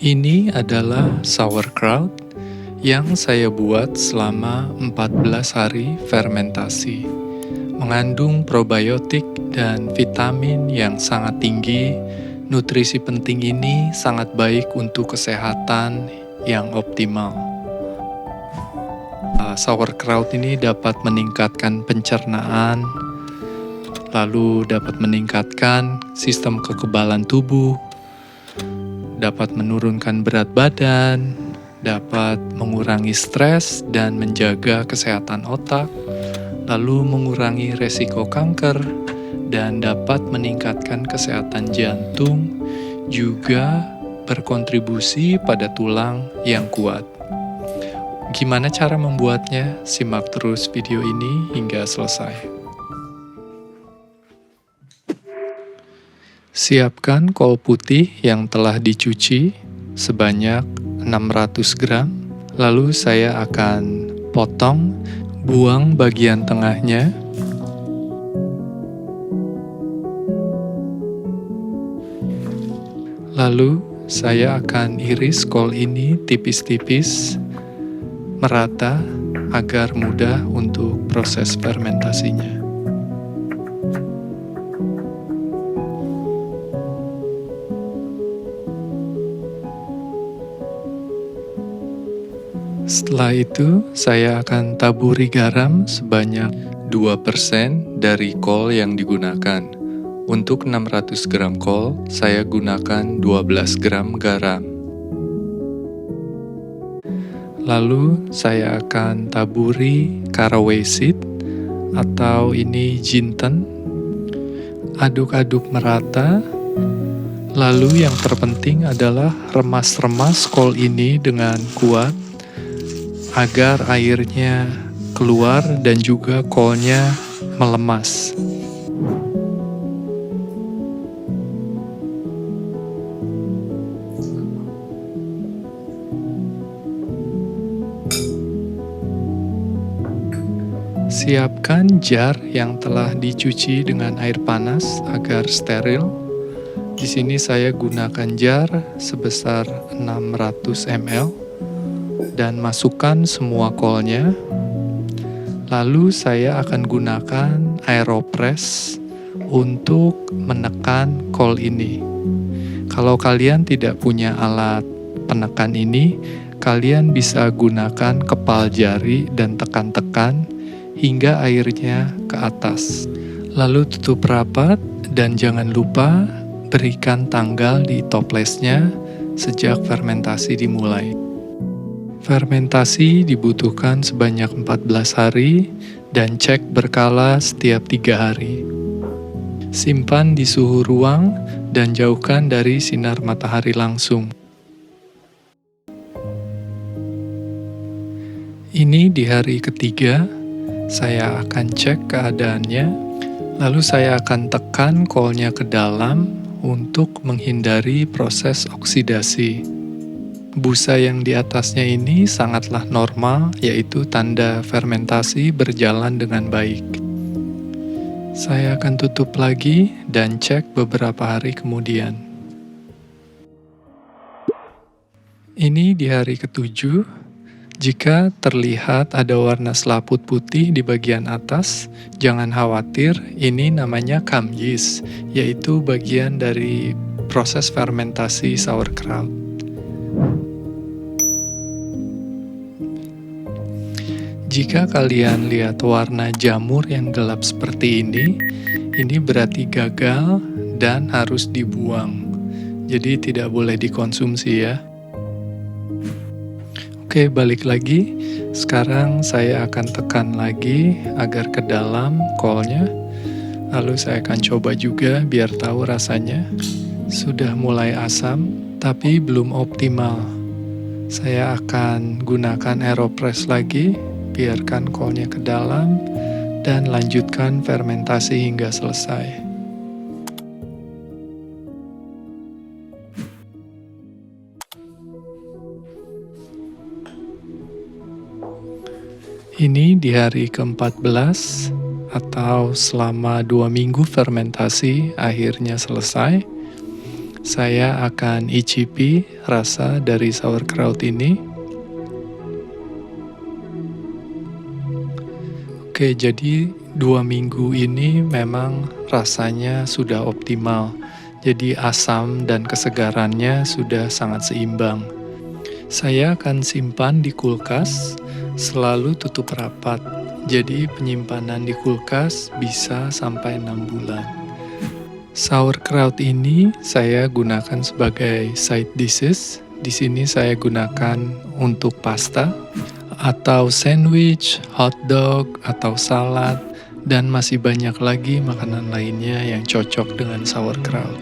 Ini adalah sauerkraut yang saya buat selama 14 hari fermentasi. Mengandung probiotik dan vitamin yang sangat tinggi. Nutrisi penting ini sangat baik untuk kesehatan yang optimal. Sauerkraut ini dapat meningkatkan pencernaan, lalu dapat meningkatkan sistem kekebalan tubuh, dapat menurunkan berat badan, dapat mengurangi stres dan menjaga kesehatan otak, lalu mengurangi resiko kanker, dan dapat meningkatkan kesehatan jantung, juga berkontribusi pada tulang yang kuat. Gimana cara membuatnya? Simak terus video ini hingga selesai. Siapkan kol putih yang telah dicuci sebanyak 600 gram. Lalu saya akan potong, buang bagian tengahnya. Lalu saya akan iris kol ini tipis-tipis, merata agar mudah untuk proses fermentasinya. Setelah itu, saya akan taburi garam sebanyak 2% dari kol yang digunakan. Untuk 600 gram kol, saya gunakan 12 gram garam. Lalu, saya akan taburi caraway seed atau ini jinten. Aduk-aduk merata. Lalu yang terpenting adalah remas-remas kol ini dengan kuat agar airnya keluar dan juga kolnya melemas. Siapkan jar yang telah dicuci dengan air panas agar steril. Di sini saya gunakan jar sebesar 600 ml dan masukkan semua kolnya. Lalu saya akan gunakan aeropress untuk menekan kol ini. Kalau kalian tidak punya alat penekan ini, kalian bisa gunakan kepal jari dan tekan-tekan hingga airnya ke atas. Lalu tutup rapat dan jangan lupa berikan tanggal di toplesnya sejak fermentasi dimulai. Fermentasi dibutuhkan sebanyak 14 hari dan cek berkala setiap 3 hari. Simpan di suhu ruang dan jauhkan dari sinar matahari langsung. Ini di hari ketiga, saya akan cek keadaannya, lalu saya akan tekan kolnya ke dalam untuk menghindari proses oksidasi. Busa yang di atasnya ini sangatlah normal, yaitu tanda fermentasi berjalan dengan baik. Saya akan tutup lagi dan cek beberapa hari kemudian. Ini di hari ketujuh. Jika terlihat ada warna selaput putih di bagian atas, jangan khawatir, ini namanya kam yeast, yaitu bagian dari proses fermentasi sauerkraut. Jika kalian lihat warna jamur yang gelap seperti ini berarti gagal dan harus dibuang. Jadi tidak boleh dikonsumsi ya. Oke, balik lagi. Sekarang saya akan tekan lagi agar ke dalam kolnya. Lalu saya akan coba juga biar tahu rasanya. Sudah mulai asam, tapi belum optimal. Saya akan gunakan aeropress lagi, biarkan kolnya ke dalam, dan lanjutkan fermentasi hingga selesai. Ini di hari ke-14 atau selama 2 minggu fermentasi akhirnya selesai. Saya akan icipi rasa dari sauerkraut ini. Oke, jadi 2 minggu ini memang rasanya sudah optimal. Jadi asam dan kesegarannya sudah sangat seimbang. Saya akan simpan di kulkas, selalu tutup rapat. Jadi penyimpanan di kulkas bisa sampai 6 bulan. Sauerkraut ini saya gunakan sebagai side dishes. Di sini saya gunakan untuk pasta atau sandwich, hotdog, atau salad, dan masih banyak lagi makanan lainnya yang cocok dengan sauerkraut.